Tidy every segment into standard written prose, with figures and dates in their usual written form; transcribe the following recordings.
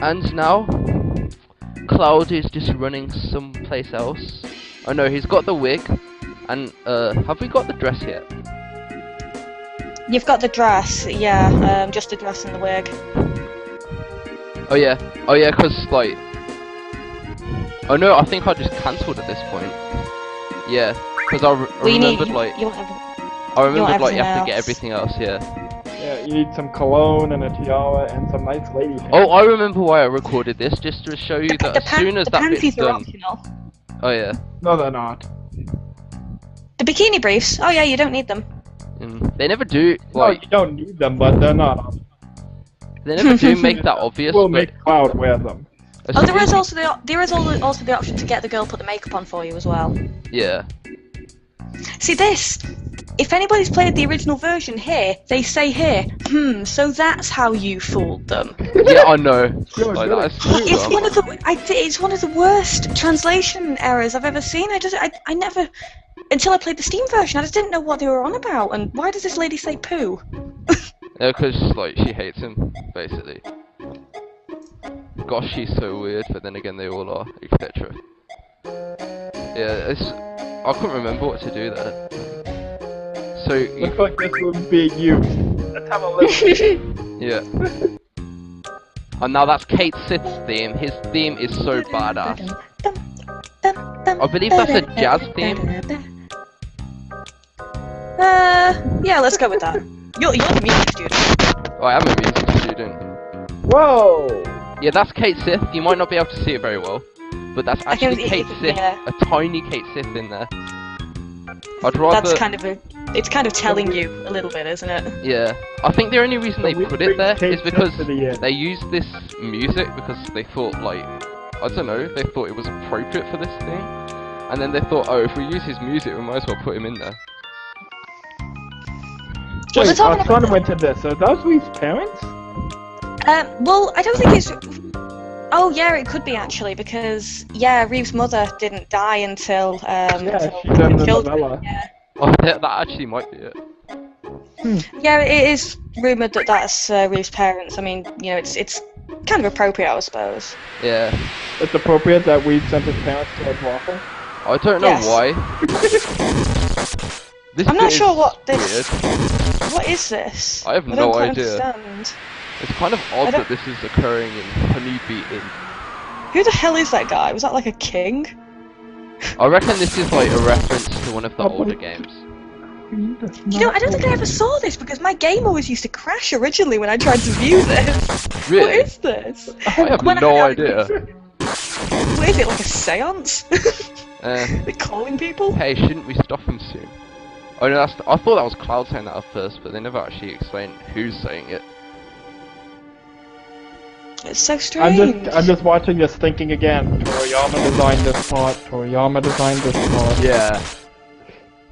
And now, Cloud is just running someplace else. Oh no, he's got the wig. And, have we got the dress yet? You've got the dress, yeah, just the dress and the wig. Oh yeah, cause like... Oh no, I think I just cancelled at this point. Yeah, cause I remembered like... You you have to get everything else, yeah. Yeah, you need some cologne and a tiara and some nice lady pants. Oh, I remember why I recorded this, just to show you that as soon as that bit's done... optional. Oh yeah. No, they're not. The bikini briefs? Oh yeah, you don't need them. They never do, No, like... you don't need them, but they're not. They never do make that obvious, We'll but... make Cloud wear them. Oh, there is also the option to get the girl put the makeup on for you as well. Yeah. See this? If anybody's played the original version here, they say here, so that's how you fooled them. Yeah, I know. Like, Good. that's It's one of the worst translation errors I've ever seen. I never, until I played the Steam version, I just didn't know what they were on about. And why does this lady say poo? Yeah, because like she hates him, basically. Gosh, she's so weird, but then again they all are, etc. Yeah, I couldn't remember what to do there. So Looks like this would be used. Let's have a look. yeah. And now that's Kate Sith's theme. His theme is so badass. I believe that's a jazz theme. Yeah, let's go with that. You're the music student. Oh, I am a music student. Whoa! Yeah, that's Kate Sith. You might not be able to see it very well, but that's actually Kate Sith. Yeah. A tiny Kate Sith in there. I'd rather. That's it's kind of telling you a little bit, isn't it? Yeah, I think the only reason they put it there is because the they used this music because they thought, like, I don't know, they thought it was appropriate for this thing, and then they thought, oh, if we use his music, we might as well put him in there. Wait, our son went to this. Are those Reeve's parents? Well, I don't think it's... Oh, yeah, it could be, actually, because, yeah, Reeve's mother didn't die until, Yeah, she's in the novella. Yeah. Oh, that actually might be it. Yeah, it is rumoured that that's Reeve's parents. I mean, you know, it's kind of appropriate, I suppose. Yeah. It's appropriate that Reeve sent his parents to a brothel. I don't know Yes. why. This I'm not bit sure is what this... weird. What is this? I have don't no quite idea. Understand. It's kind of odd that this is occurring in Honeybee Inn. Who the hell is that guy? Was that like a king? I reckon this is like a reference to one of the older games. You know, I don't think I ever saw this because my game always used to crash originally when I tried to view this. Really? What is this? I have When no I- idea. What is it, like a seance? They're calling people? Hey, shouldn't we stop him soon? Oh no, I thought that was Cloud saying that at first, but they never actually explained who's saying it. It's so strange. I'm just watching this thinking again. Toriyama designed this part. Toriyama designed this part. Yeah.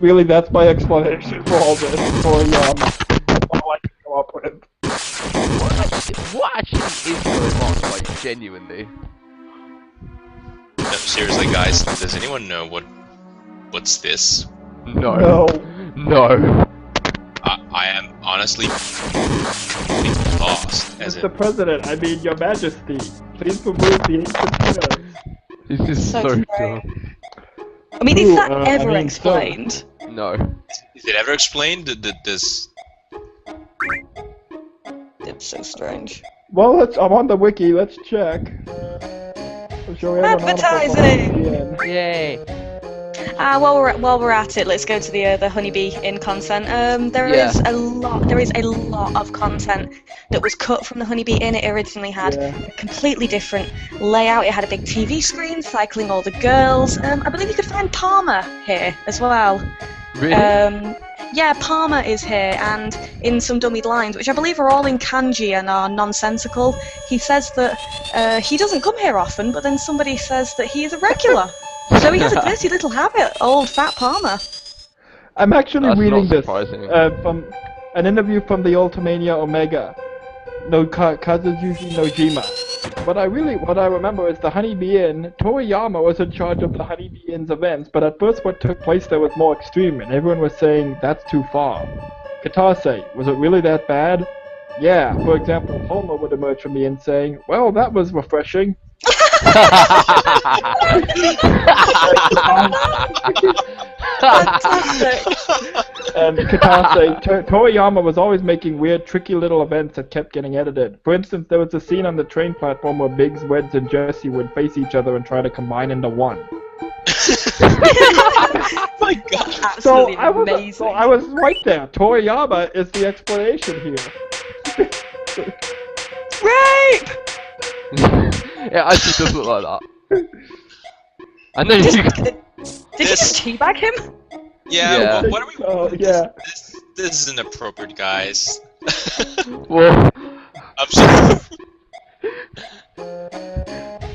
Really, that's my explanation for all this. Toriyama. That's all I can come up with. What actually is going on, like, genuinely? No, seriously, guys, does anyone know what's this? No. No. No. I am honestly completely lost. As Mr. President, I mean, Your Majesty, please remove the ancient pillars. This is So so strange. dumb. I mean, is that Ooh, ever I mean, explained? No. is it ever explained that this? It's so strange. Well, I'm on the wiki, let's check. I'm sure we have an article from Advertising! IGN. Yay. While we're at it, let's go to the Honeybee Inn content. There Yeah. is a lot of content that was cut from the Honeybee Inn. It originally had Yeah. a completely different layout. It had a big TV screen cycling all the girls. I believe you could find Palmer here as well. Really? Yeah, Palmer is here, and in some dummied lines, which I believe are all in kanji and are nonsensical. He says that he doesn't come here often, but then somebody says that he is a regular. So he has a dirty little habit, old fat Palmer. I'm actually That's reading not this surprising. from an interview from the Ultimania Omega, no Kazuyuki Nojima. What I remember is the Honeybee Inn. Toriyama was in charge of the Honeybee Inn's events, but at first what took place there was more extreme, and everyone was saying that's too far. Katase, was it really that bad? Yeah, for example, Homer would emerge from the end saying, "Well, that was refreshing." Fantastic. And Katase, Toriyama was always making weird, tricky little events that kept getting edited. For instance, there was a scene on the train platform where Biggs, Wedge, and Jesse would face each other and try to combine into one. My God. Absolutely amazing. So I was right there. Toriyama is the explanation here. Rape! It actually does look like that. And then you Did you just teabag him? Yeah, Yeah. what are we? Oh, yeah. This is inappropriate, guys. well, I'm sorry.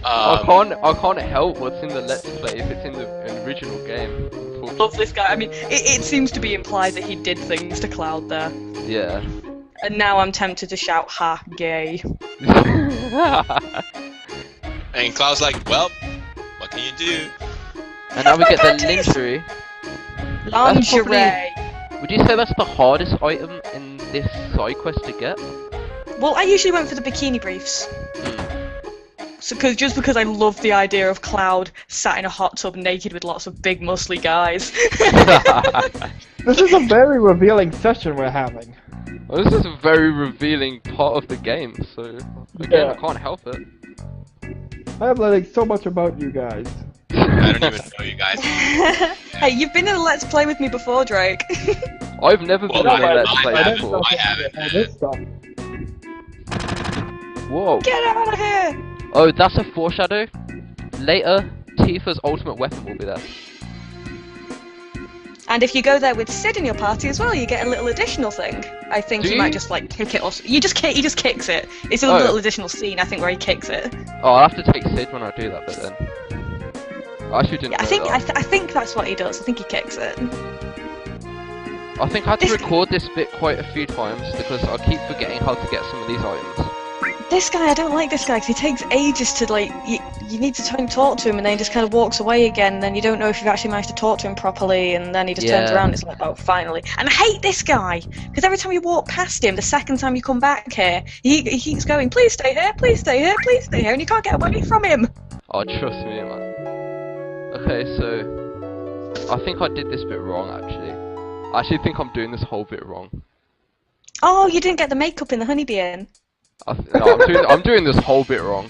I can't help what's in the Let's Play if it's in the original game. Love this guy. I mean, it seems to be implied that he did things to Cloud there. Yeah. And now I'm tempted to shout, ha, gay. And Cloud's like, well, what can you do? And now we get the lingerie. Lingerie. Would you say that's the hardest item in this side quest to get? Well, I usually went for the bikini briefs. So, just because I love the idea of Cloud sat in a hot tub naked with lots of big muscly guys. This is a very revealing session we're having. Well, this is a very revealing part of the game, so again, Yeah. I can't help it. I'm learning so much about you guys. I don't even know you guys. Hey, you've been in a Let's Play with me before, Drake. I've never been Well, on a Let's Play haven't. before. I haven't. All this stuff. Whoa. Get out of here! Oh, that's a foreshadow. Later, Tifa's ultimate weapon will be there. And if you go there with Sid in your party as well, you get a little additional thing. I think Do you might you? just like kick it or he just kicks it. It's a Oh. little additional scene I think where he kicks it. Oh, I'll have to take Sid when I do that bit then. I actually didn't Yeah, know I that. think that's what he does. I think he kicks it. I think I had to This- record this bit quite a few times because I keep forgetting how to get some of these items. This guy, I don't like this guy because he takes ages to like. You need to try and talk to him, and then he just kind of walks away again. And then you don't know if you've actually managed to talk to him properly, and then he just turns Yeah. around. And it's like, oh, finally. And I hate this guy because every time you walk past him, the second time you come back here, he keeps going, "Please stay here, please stay here, please stay here," and you can't get away from him. Oh, trust me, man. Okay, so I think I did this bit wrong actually. I actually think I'm doing this whole bit wrong. Oh, you didn't get the makeup in the honeybee in. No, I'm doing this whole bit wrong.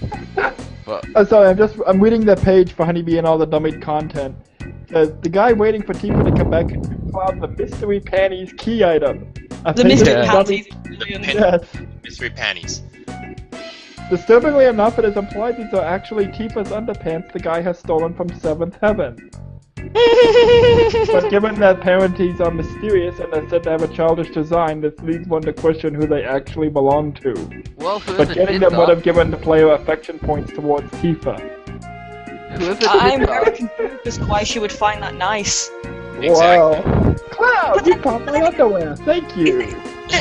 But Sorry, I'm reading the page for Honeybee and all the dummied content. It says, the guy waiting for Tifa to come back and found the mystery panties key item. The mystery Yeah. panties. Yes. Mystery panties. Disturbingly enough, it is implied these are actually Tifa's underpants the guy has stolen from Seventh Heaven. But given that panties are mysterious and are said to have a childish design, this leads one to question who they actually belong to. well, But whoever getting did them would that, have given the player affection points towards Tifa. whoever I'm did very that, confused as to why she would find that nice. Exactly. Wow. Cloud, you found my underwear. Thank you.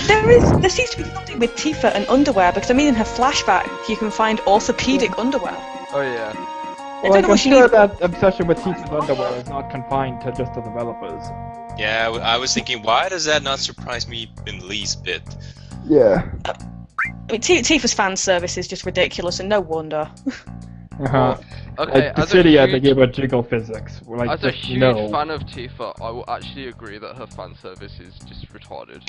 There seems to be something with Tifa and underwear because I mean in her flashback you can find orthopedic underwear. oh yeah. I Well, don't know I'm what she sure needs. that obsession with Tifa's underwear is not confined to just the developers. Yeah, I was thinking, why does that not surprise me in the least bit? Yeah. I mean, Tifa's fan service is just ridiculous and no wonder. Uh-huh. Okay, Like the as city a had to huge, give her jiggle physics. Like, as a just huge no. fan of Tifa, I will actually agree that her fan service is just retarded.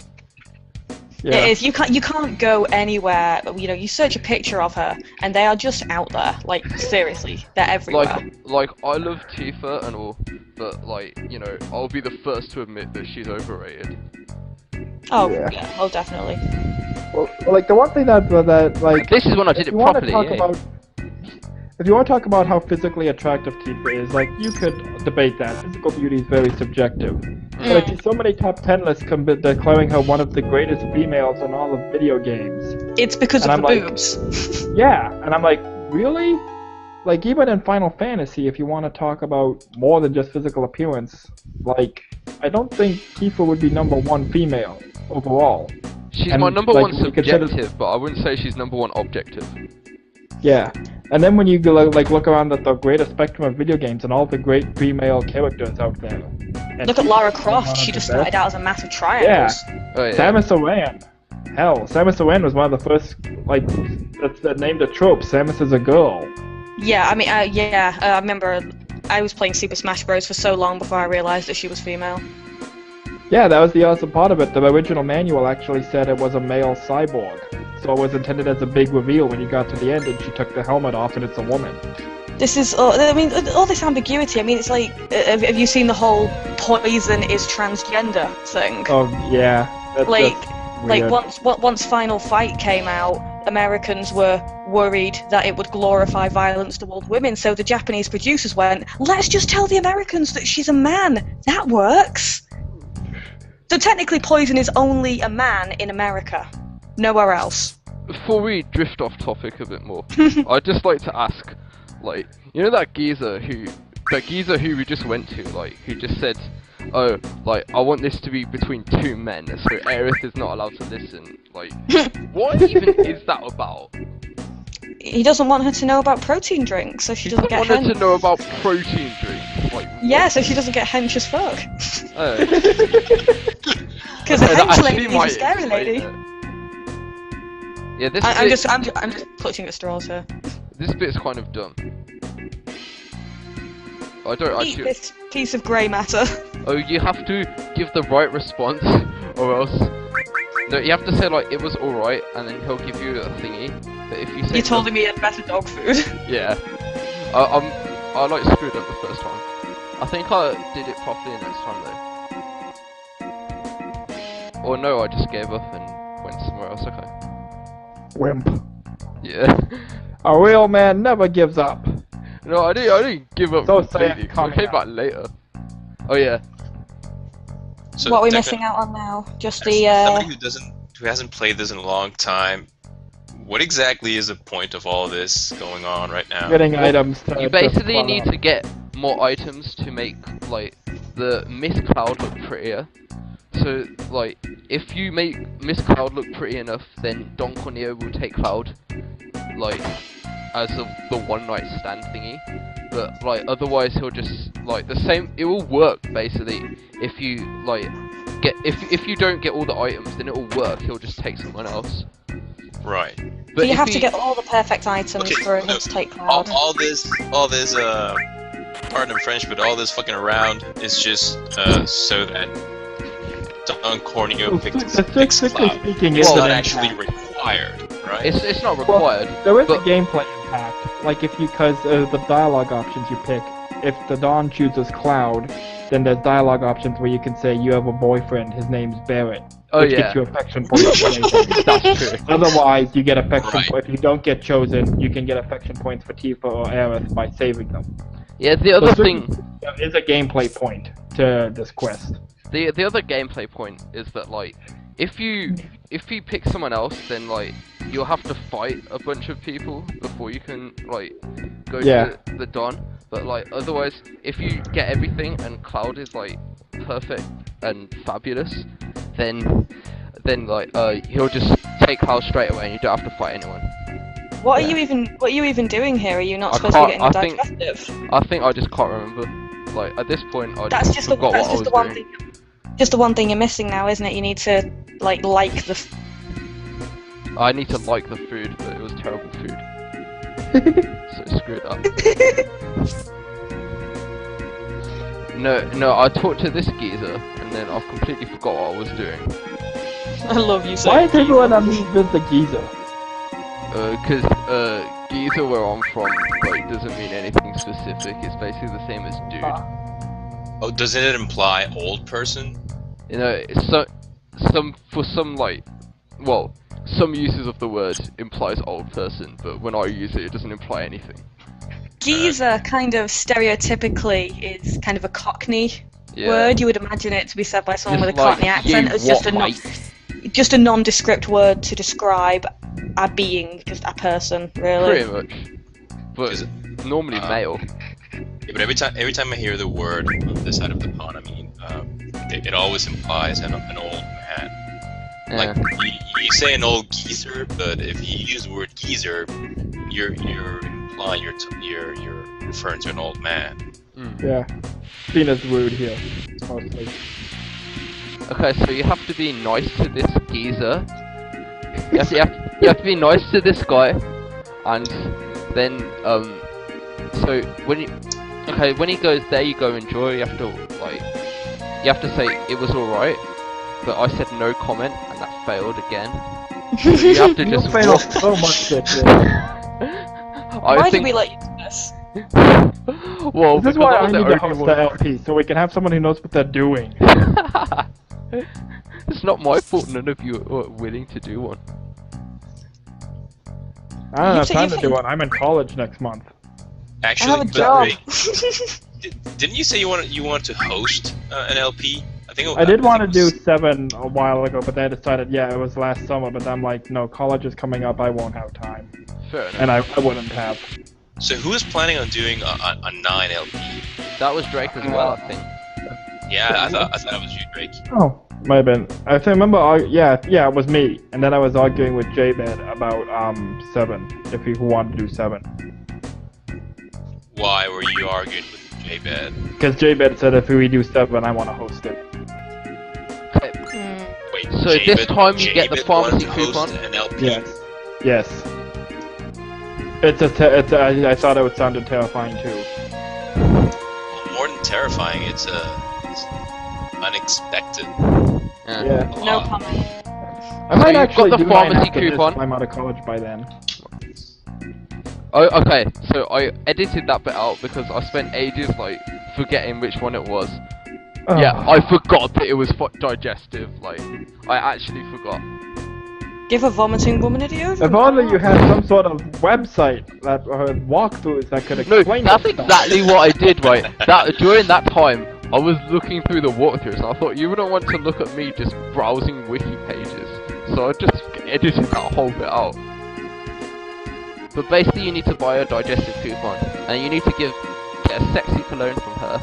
Yeah. It is. You can't go anywhere. You know, you search a picture of her, and they are just out there. Like seriously, they're everywhere. Like I love Tifa and all, but like, you know, I'll be the first to admit that she's overrated. Oh Yeah. yeah, oh definitely. Well, like the one thing that like. This is when I did if it you wanna properly. talk Yeah. about- If you want to talk about how physically attractive Tifa is, like, you could debate that. Physical beauty is very subjective. But I see so many top 10 lists declaring her one of the greatest females in all of video games. It's because And of I'm the like- boobs. Yeah, and I'm like, really? Like, even in Final Fantasy, if you want to talk about more than just physical appearance, like, I don't think Tifa would be #1 female overall. She's and, my number like, one when you consider- subjective, but I wouldn't say she's number one objective. Yeah, and then when you go, like look around at the greatest spectrum of video games and all the great female characters out there. And Look at Tifa's Lara one Croft. of She the just best. started out as a massive triangles. Oh yeah. Samus Aran. Hell, Samus Aran was one of the first, like, that named a trope. Samus is a girl. Yeah, I mean, I remember I was playing Super Smash Bros. For so long before I realized that she was female. Yeah, that was the awesome part of it. The original manual actually said it was a male cyborg. So it was intended as a big reveal when you got to the end and she took the helmet off and it's a woman. This is, I mean, all this ambiguity. I mean, it's like, have you seen the whole Poison is transgender thing? Oh, yeah. That's Like weird. once Final Fight came out, Americans were worried that it would glorify violence toward women, so the Japanese producers went, let's just tell the Americans that she's a man. That works. So technically Poison is only a man in America. Nowhere else. Before we drift off topic a bit more, I'd just like to ask, like, you know that geezer who we just went to, like, who just said, oh, like, I want this to be between two men, so Aerith is not allowed to listen. Like, what even is that about? He doesn't want her to know about protein drinks, so she He doesn't doesn't get want her hench. to know about protein drinks. Like, Yeah, so she doesn't get hench as fuck. oh. Because the Okay, that hench actually lady is a might scary explain lady. it. Yeah, this I'm bit, just clutching at straws here. this bit's kind of dumb. I don't Eat actually. this piece of grey matter. Oh, you have to give the right response, or else. No, you have to say like it was alright, and then he'll give you a thingy. But if you say You told him he had better dog food. yeah, I like screwed up the first time. I think I did it properly the next time though. Or no, I just gave up and went somewhere else. Okay. Wimp. Yeah. A real man never gives up. No, I didn't give up So say completely. it 'Cause I coming came out. back later. Oh yeah. So What are we Declan, missing out on now? Just as the, somebody who hasn't played this in a long time, what exactly is the point of all this going on right now? Getting items to You basically just need follow. to get more items to make like the Miss Cloud look prettier. So like if you make Miss Cloud look pretty enough, then Don Corneo will take Cloud like as of the one night stand thingy. But like otherwise he'll just like the same. It will work basically if you like get if you don't get all the items, then it will work. He'll just take someone else. Right. But so you if have he- to get all the perfect items Okay, for him no, to take All, Cloud. all this, pardon the French, but all this fucking around is just so that Don Corneo picks Strictly Cloud. speaking, It's it's not an actually impact. required, right? It's not Well, required. There is but- a gameplay impact. Like if you, cause the dialogue options you pick. If the Dawn chooses Cloud, then there's dialogue options where you can say you have a boyfriend. His name's Barrett. Oh which yeah. gets you affection points. for anything. That's true. Otherwise, you get affection Right. points. If you don't get chosen, you can get affection points for Tifa or Aerith by saving them. Yeah, the other So thing, there is a gameplay point to this quest. the other gameplay point is that like, if you pick someone else, then like you'll have to fight a bunch of people before you can like go Yeah. to the Dawn. But like otherwise, if you get everything and Cloud is like perfect and fabulous, then like he'll just take Cloud straight away and you don't have to fight anyone. What Yeah. are you even doing here? Are you not I supposed to be can't- getting a I think- digestive? I think I just can't remember. Like at this point, I That's just the forgot that's what I just was the one doing. thing. Just the one thing you're missing now, isn't it? You need to like the. I need to like the food, but it was terrible food. So screw it up. No, I talked to this geezer, and then I completely forgot what I was doing. I love you so. Why is everyone on the Giza? Cause geezer where I'm from, like, doesn't mean anything specific. It's basically the same as dude. Oh, doesn't it imply old person? You know, it's some like, well, some uses of the word implies old person, but when I use it, it doesn't imply anything. Geezer kind of stereotypically is kind of a Cockney Yeah. word. You would imagine it to be said by someone Just with a Cockney like, accent. "You It's just a what, just a nondescript word to describe a being, just a person, really. Pretty much. But Is normally male. Yeah, but every time I hear the word on this side of the pond, I mean, it always implies an old man. Yeah. Like you say an old geezer, but if you use the word geezer, you're implying you're referring to an old man. Mm. Yeah. Seen as rude here, mostly. Okay, so you have to be nice to this geezer, you have to be nice to this guy, and then so when he goes, there you go, enjoy. You have to say it was alright, but I said no comment, and that failed again. So you have to You just failed walk. so much this year. Why did we let you do this? Well, This is because why I I was need the to only host one. the LP, so we can have someone who knows what they're doing. It's not my fault none of you are willing to do one. I don't have said time you to do think- one. I'm in college next month. I Actually, have a but job. didn't you say you wanted to host an LP? I think I did want to think do it was- 7 a while ago, but then I decided, yeah, it was last summer, but I'm like, no, college is coming up, I won't have time. Fair enough. And I wouldn't have. So who is planning on doing a 9 LP? That was Drake as well, I think. Yeah, I thought it was you, Drake. Oh, might have been. I remember, yeah, it was me. And then I was arguing with J-Bed about 7, if he wanted to do 7. Why were you arguing with J-Bed? Because J-Bed said if we do 7, I want to host it. Okay, Wait, So this time you get the J-Bed pharmacy wanted to host coupon? An LP? Yes. Yes. I thought it would sound terrifying too. Well, more than terrifying, it's unexpected. Yeah. No comment. I might you've actually got the do mine pharmacy after this coupon. if I'm out of college by then. Oh, okay. So I edited that bit out because I spent ages like forgetting which one it was. Yeah, I forgot that it was digestive. Like, I actually forgot. Give a vomiting woman a deodorant. If only you had some sort of website that walkthroughs that could No, explain that's this stuff. exactly what I did. Right, that during that time, I was looking through the walkthroughs, and I thought you wouldn't want to look at me just browsing wiki pages, so I just edited that whole bit out. But basically, you need to buy a digestive coupon, and you need to get a sexy cologne from her,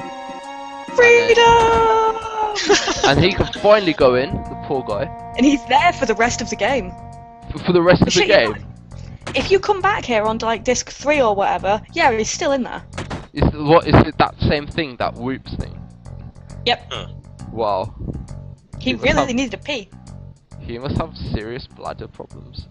Freedom! and he can finally go in. The poor guy And he's there for the rest of the game. for the rest of the Shit, you game. If you come back here on like disc 3 or whatever, yeah, he's still in there. Is it that same thing, that whoops thing? Yep. Huh. Wow. He must really have- needed to pee. He must have serious bladder problems.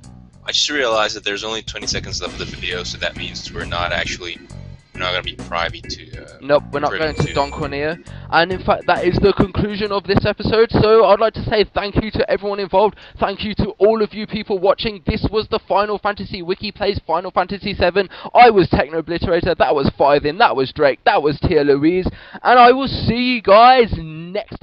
I just realized that there's only 20 seconds left of the video, so that means we're not gonna be privy to. Nope, we're not privy going to Don Cornea. And in fact, that is the conclusion of this episode. So I'd like to say thank you to everyone involved. Thank you to all of you people watching. This was the Final Fantasy Wiki Plays Final Fantasy VII. I was Techno Obliterator. That was 5 in. That was Drake. That was Tia Louise. And I will see you guys next